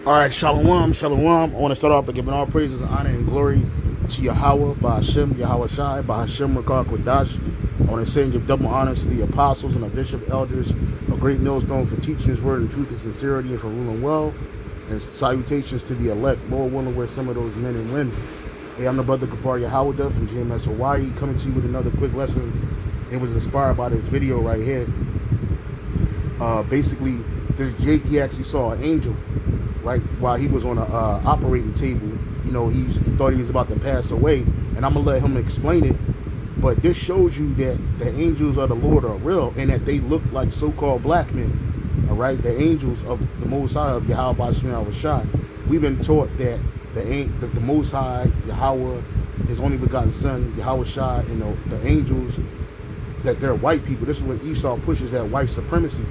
All right, shalom, shalom. I want to start off by giving all praises, honor, and glory to Yahweh, by Hashem, Yahweh Shai, by Hashem, Rakar Kodash. I want to say and give double honors to the apostles and the bishop elders, a great millstone for teaching his word in truth and sincerity and for ruling well. And salutations to the elect, Lord willing, where some of those men and women. Hey, I'm the brother Kapar Yahweh from GMS Hawaii, coming to you with another quick lesson. It was inspired by this video right here. Basically, this Jake, he actually saw an angel, right, while he was on a operating table. You know, he thought he was about to pass away, and I'm gonna let him explain it. But this shows you that the angels of the Lord are real, and that they look like so-called black men. All right, the angels of the Most High, of Yahweh Bashim Yahweh Shai. We've been taught that the Most High, Yahweh, His only begotten Son, Yahweh Shai, and the angels, that they're white people. This is when Esau pushes that white supremacy,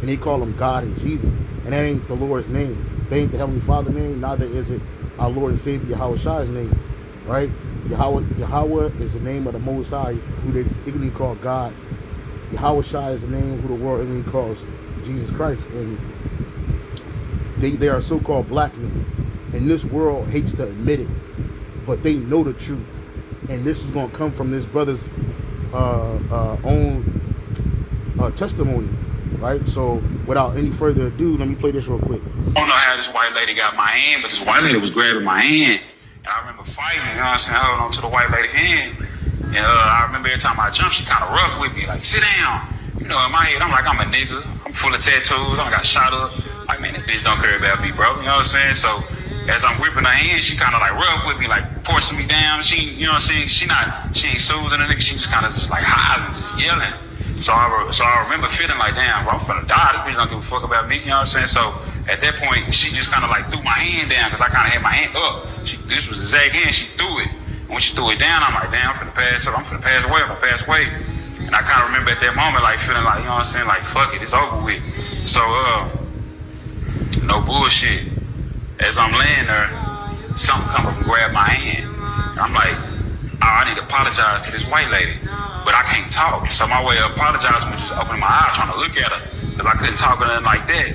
and they call them God and Jesus, and that ain't the Lord's name. They ain't the Heavenly Father name. Neither is it our Lord and Savior Yahweh Shai's name, right? Yahweh is the name of the Most High, who they ignorantly call God. Yahweh Shai is the name who the world ignorantly calls Jesus Christ, and they are so-called black men. And this world hates to admit it, but they know the truth, and this is going to come from this brother's own testimony, right? So without any further ado, let me play this real quick. I don't know how this white lady got my hand, but this white lady was grabbing my hand, and I remember fighting, you know what I'm saying, holding on to the white lady's hand, and I remember every time I jumped, she kind of rough with me, like, sit down. You know, in my head, I'm like, I'm a nigga, I'm full of tattoos, I got shot up, like, man, this bitch don't care about me, bro, you know what I'm saying? So as I'm whipping her hand, she kind of like rough with me, like forcing me down. She, you know what I'm saying? She ain't soothing a nigga. She just kind of just like hollering, just yelling. So I remember feeling like, damn, bro, I'm finna die. This bitch don't give a fuck about me. You know what I'm saying? So at that point, she just kind of like threw my hand down because I kind of had my hand up. This was the zag hand. She threw it. And when she threw it down, I'm like, damn, I'm finna pass away. I'm gonna pass away. And I kind of remember at that moment, like feeling like, you know what I'm saying? Like, fuck it, it's over with. So no bullshit. As I'm laying there, something come up and grab my hand. And I'm like, oh, I need to apologize to this white lady, but I can't talk. So my way of apologizing was just opening my eyes, trying to look at her, because I couldn't talk or nothing like that.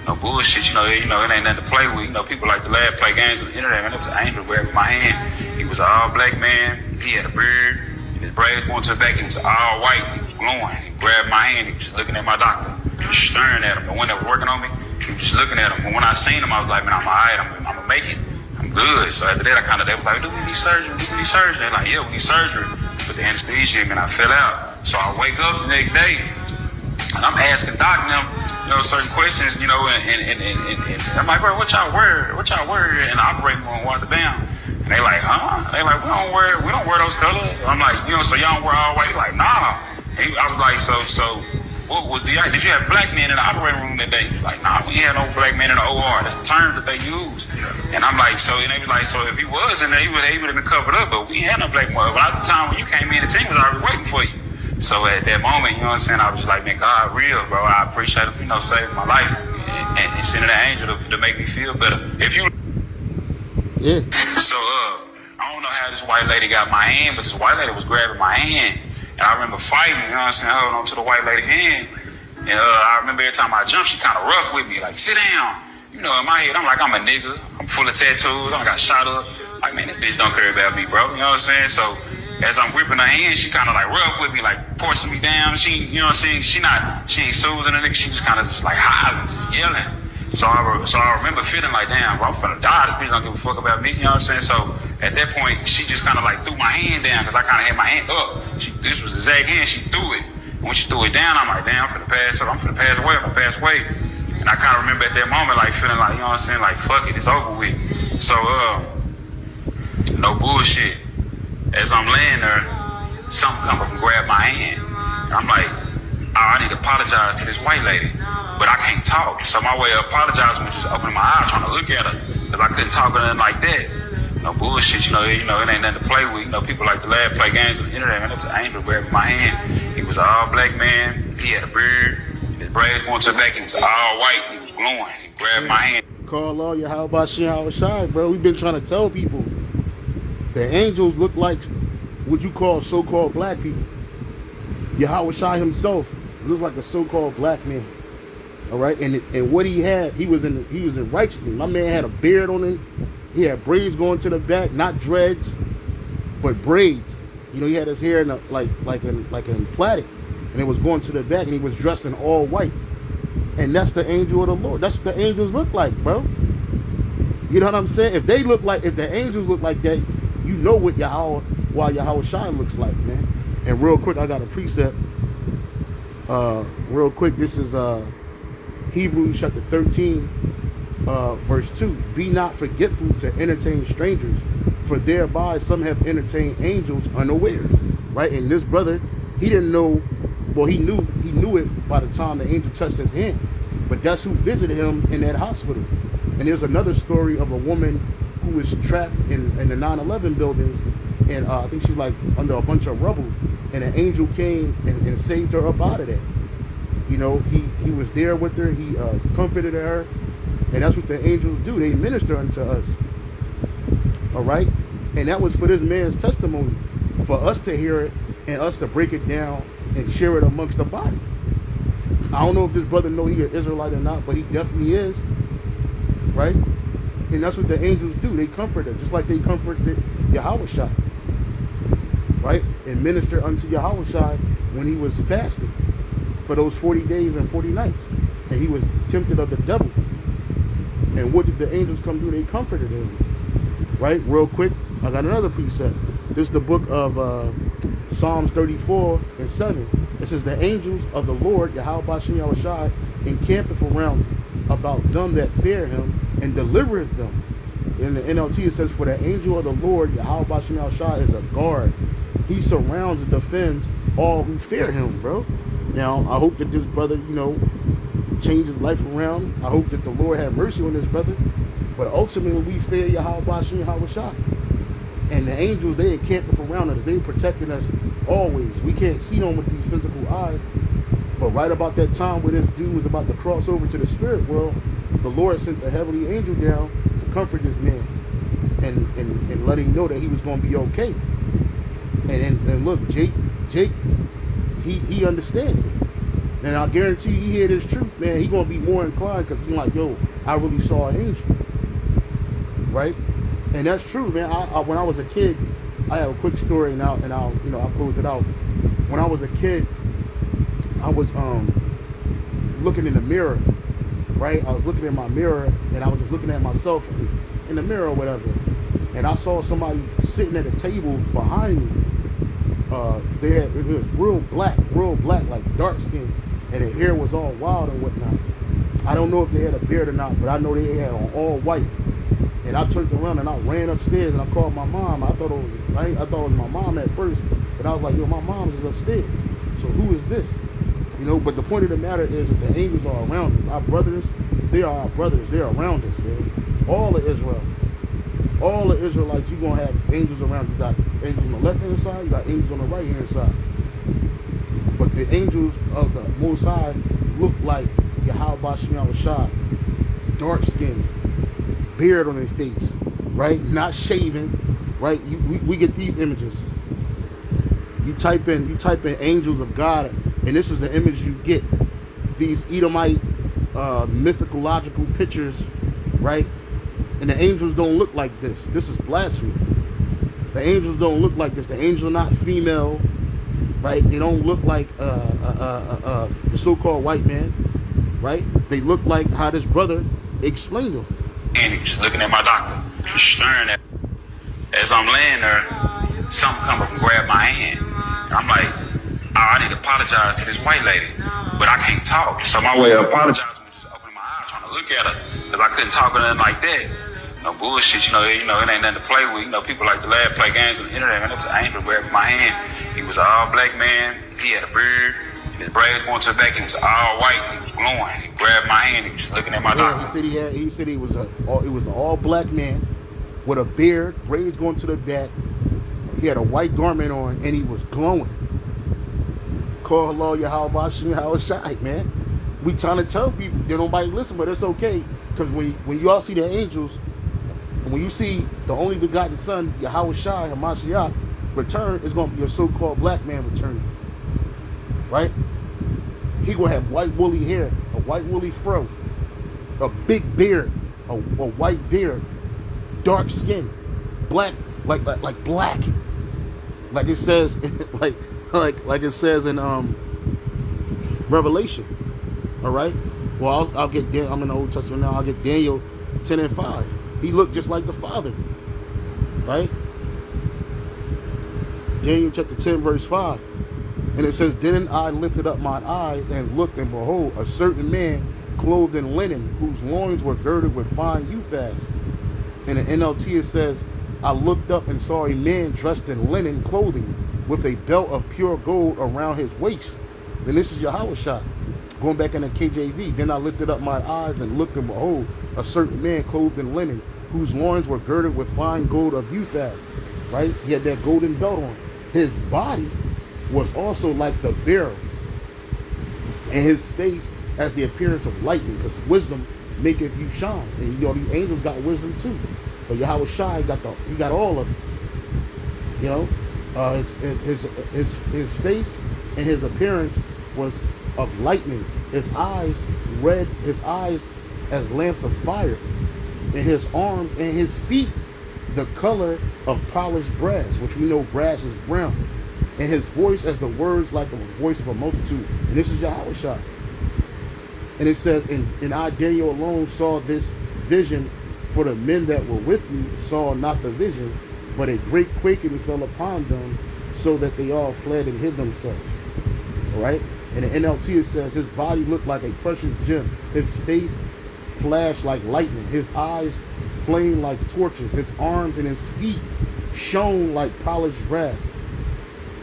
No bullshit, you know, it ain't nothing to play with. You know, people like to laugh, play games on the internet, man. It was an angel grabbing my hand. He was an all-black man. He had a beard, and his braids going to the back. He was all white. He was glowing. He grabbed my hand. He was just looking at my doctor. He was staring at him. The one that was working on me, he was just looking at him. And when I seen him, I was like, man, I'm all right. I'm gonna make it. I'm good. So after that, they was like, do we need surgery? They're like, yeah, we need surgery. But the anesthesia, man, I fell out. So I wake up the next day, and I'm asking Doc and them, you know, certain questions, you know, and I'm like, bro, what y'all wear in the operating room while the down? And they like, huh? They like, we don't wear those colors. I'm like, you know, so y'all don't wear all white? Like, nah. And I was like, so. Did you have black men in the operating room that day? Like, nah, we had no black men in the OR. That's the terms that they use. And I'm like, and they was like, so if he was in there, he would have been covered up, but we had no black men. But at the time when you came in, the team was already waiting for you. So at that moment, you know what I'm saying, I was just like, man, God, real, bro. I appreciate him, you know, saving my life and sending an angel to make me feel better. Yeah. So, I don't know how this white lady got my hand, but this white lady was grabbing my hand. And I remember fighting, you know what I'm saying, holding on to the white lady's hand. And I remember every time I jumped, she kind of rough with me, like, sit down. You know, in my head, I'm like, I'm a nigga. I'm full of tattoos. I got shot up. Like, man, this bitch don't care about me, bro. You know what I'm saying? So as I'm whipping her hand, she kind of like rough with me, like forcing me down. She, you know what I'm saying, she ain't soothing a nigga. She just kind of just like hollering, just yelling. So I remember feeling like, damn, bro, I'm finna die. This bitch don't give a fuck about me. You know what I'm saying? So at that point, she just kind of like threw my hand down because I kind of had my hand up. This was the zag hand. She threw it. And when she threw it down, I'm like, damn, I'm finna pass away. And I kind of remember at that moment, like feeling like, you know what I'm saying, like, fuck it, it's over with. So no bullshit. As I'm laying there, something come up and grab my hand. And I'm like, oh, I need to apologize to this white lady, but I can't talk. So my way of apologizing was just opening my eyes, trying to look at her, because I couldn't talk or nothing like that. No bullshit, you know, it ain't nothing to play with. You know, people like to laugh, play games on the internet, man. It was an angel grabbing my hand. He was an all-black man. He had a beard. His braids going to the back. He was all white. He was glowing. He grabbed my hand. Call all your how about Yahweh Shai, bro. We've been trying to tell people the angels look like what you call so-called black people. Yahweh Shai himself looks like a so-called black man. All right, and what he had, he was in righteousness. My man had a beard on him. He had braids going to the back, not dreads, but braids. You know, he had his hair in in plaited, and it was going to the back, and he was dressed in all white. And that's the angel of the Lord. That's what the angels look like, bro. You know what I'm saying? If the angels look like that, you know what Yahweh Shai looks like, man. And real quick, I got a precept. Real quick, this is Hebrews chapter 13, verse 2. Be not forgetful to entertain strangers, for thereby some have entertained angels unawares. Right? And this brother, he didn't know, well, he knew it by the time the angel touched his hand. But that's who visited him in that hospital. And there's another story of a woman who was trapped in the 9/11 buildings, and I think she's like under a bunch of rubble, and an angel came and saved her up out of there. You know, he was there with her, he comforted her, and that's what the angels do. They minister unto us. All right? And that was for this man's testimony, for us to hear it and us to break it down and share it amongst the body. I don't know if this brother know he an Israelite or not, but he definitely is. Right? And that's what the angels do. They comfort her, just like they comforted Yahweh Shai. Right? And minister unto Yahweh Shai when he was fasting for those 40 days and 40 nights. And he was tempted of the devil. And what did the angels come do? They comforted him. Right? Real quick, I got another precept. This is the book of Psalms 34 and 7. It says, the angels of the Lord, Yahweh Bashem Yahweh Shai, encampeth around about them that fear him, and delivereth them. In the NLT it says, for the angel of the Lord, Yahweh Bashem Yahweh Shai, is a guard. He surrounds and defends all who fear him, bro. Now, I hope that this brother, you know, changed his life around. I hope that the Lord had mercy on this brother. But ultimately, we fear Yahweh Bashem Yahweh Shai. And the angels, they encamp around us. They protecting us always. We can't see them with these physical eyes. But right about that time where this dude was about to cross over to the spirit world, the Lord sent the heavenly angel down to comfort this man and let him know that he was going to be okay. And look, Jake, he understands it. And I guarantee you, he hear this truth, man, he going to be more inclined, because he's like, yo, I really saw an angel. Right? And that's true, man. When I was a kid, I have a quick story, and I'll close it out. When I was a kid, I was looking in the mirror, right? I was looking in my mirror, and I was just looking at myself in the mirror or whatever. And I saw somebody sitting at a table behind me. It was real black, like dark skin, and their hair was all wild and whatnot. I don't know if they had a beard or not, but I know they had on all white. And I turned around and I ran upstairs and I called my mom. I thought it was my mom at first, but I was like, yo, my mom's is upstairs. So who is this? You know, but the point of the matter is that the angels are around us. Our brothers, they are our brothers. They're around us, man. All of Israel. All the Israelites, you're going to have angels around. You got angels on the left-hand side, you got angels on the right-hand side. But the angels of the Most High look like Yahweh Bashem Yahweh Shai, dark skin, beard on their face, right? Not shaven, right? We get these images. You type in angels of God, and this is the image you get. These Edomite mythological pictures, right? And the angels don't look like this. This is blasphemy. The angels don't look like this. The angels are not female, right? They don't look like the so-called white man, right? They look like how this brother explained them. And he was just looking at my doctor, just staring at me. As I'm laying there, something come up and grab my hand. And I'm like, oh, I need to apologize to this white lady, but I can't talk. So my way of apologizing was just opening my eyes, trying to look at her, because I couldn't talk or nothing like that. No bullshit, you know, it ain't nothing to play with. You know, people like to laugh, play games on the internet. Man, it was an angel grabbing my hand. He was an all-black man. He had a beard. His braids going to the back. He was all white. He was glowing. He grabbed my hand. He was just looking at my doctor. He said it was an all-black man with a beard, braids going to the back. He had a white garment on, and he was glowing. Call Allah Yahweh Bashem Yahweh Shai, man. We trying to tell people that nobody listen, but it's okay, because when you all see the angels, and when you see the only begotten Son, Yahweh Shai, Hamashiach, return, it's going to be a so-called black man returning. Right? He going to have white woolly hair, a white woolly fro, a big beard, a white beard, dark skin, black, like black, like it says, like it says in Revelation. All right. Well, I'll get. I'm in the Old Testament now. I'll get Daniel 10:5. He looked just like the Father, right? Daniel chapter 10 verse 5, and it says, "Then I lifted up my eyes and looked, and behold, a certain man clothed in linen, whose loins were girded with fine Uphaz." In the NLT it says, "I looked up and saw a man dressed in linen clothing, with a belt of pure gold around his waist." Then this is Yahushua. Going back in the KJV, "Then I lifted up my eyes and looked, and behold, a certain man clothed in linen, whose loins were girded with fine gold of Uphaz." Right? He had that golden belt on. His body was also like the beryl, and his face has the appearance of lightning, because wisdom maketh you shine. And you know, the angels got wisdom too, but Yahweh Shai he got all of it. You know, his face and his appearance was of lightning. His eyes as lamps of fire, and his arms and his feet the color of polished brass, which we know brass is brown, and his voice as the words like the voice of a multitude. And this is Yahushua. And it says, and I, Daniel, alone saw this vision, for the men that were with me saw not the vision, but a great quaking fell upon them, so that they all fled and hid themselves. All right? In the NLT it says, "His body looked like a precious gem. His face flashed like lightning. His eyes flamed like torches. His arms and his feet shone like polished brass."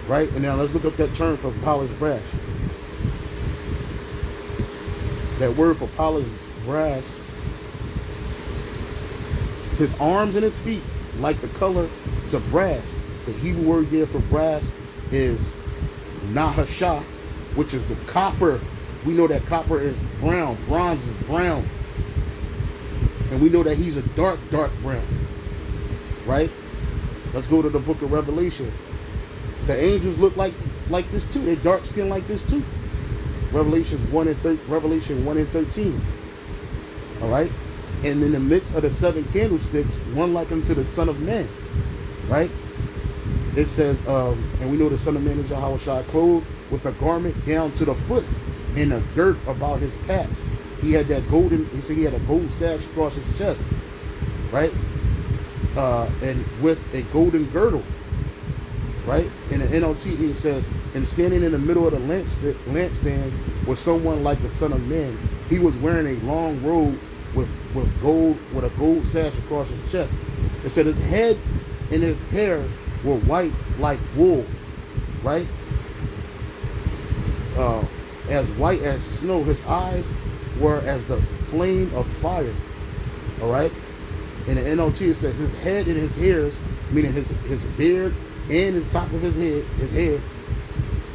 Right? And now let's look up that term for polished brass. That word for polished brass. His arms and his feet like the color to brass. The Hebrew word there for brass is nahashah, which is the copper. We know that copper is brown. Bronze is brown. And we know that he's a dark brown. Right? Let's go to the book of Revelation. The angels look like this too. They're dark skinned like this too. Revelation 1 and 13. All right? And in the midst of the 7 candlesticks, one like unto the Son of Man. Right? It says, and we know the Son of Man is Yahushua, clothed with a garment down to the foot, and a girt about his paps. He had that golden, he said he had a gold sash across his chest, right? And with a golden girdle, right? In the NLT it says, "And standing in the middle of the lampstands was someone like the Son of Man. He was wearing a long robe with a gold sash across his chest." It said his head and his hair were white like wool, right? As white as snow. His eyes were as the flame of fire. All right. In the NLT it says his head and his hairs, meaning his beard and the top of his head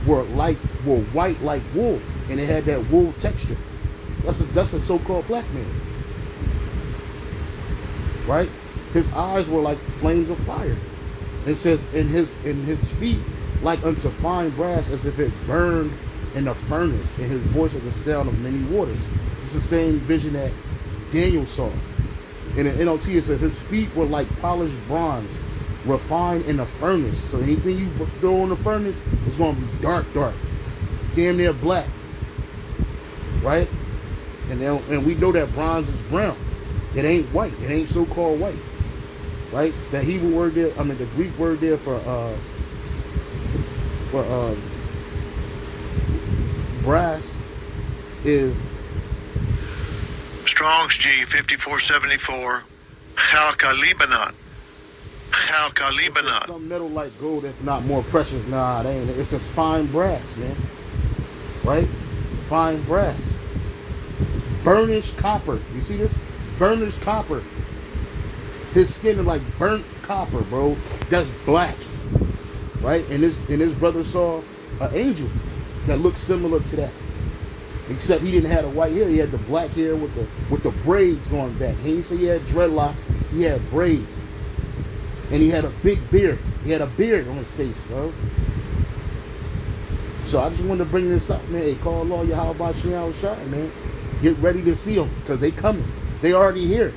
were white like wool, and it had that wool texture. That's a so-called black man. Right? His eyes were like flames of fire. It says in his feet like unto fine brass, as if it burned in a furnace, and his voice is the sound of many waters. It's the same vision that Daniel saw. In the NLT it says his feet were like polished bronze, refined in a furnace. So anything you throw in the furnace is going to be dark, damn near black, right? And we know that bronze is brown. It ain't white. It ain't so-called white, right? The Hebrew word there, the Greek word there for brass is Strong's G 5474. Chalcalibanot. Some metal like gold, if not more precious. Nah, it ain't. It's just fine brass, man. Right? Fine brass. Burnished copper. You see this? Burnished copper. His skin is like burnt copper, bro. That's black. Right? And his brother saw an angel that looked similar to that. Except he didn't have the white hair. He had the black hair with the braids going back. He didn't say he had dreadlocks. He had braids. And he had a big beard. He had a beard on his face, bro. So I just wanted to bring this up, man. Hey, call Allah Yahweh Shai, man. Get ready to see them because they coming. They already here.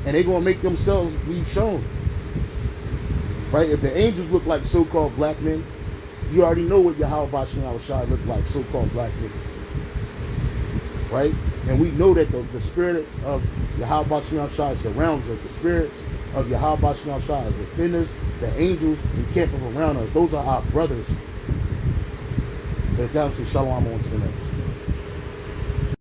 And they going to make themselves be shown. Right? If the angels look like so-called black men, you already know what Yahweh Bashim Shai look like, so-called black men. Right? And we know that the spirit of Yahweh Bashim Shai surrounds us. The spirits of Yahweh Bashim Shai is within us. The angels encamping around us. Those are our brothers. Let's down to Shalom on to the next.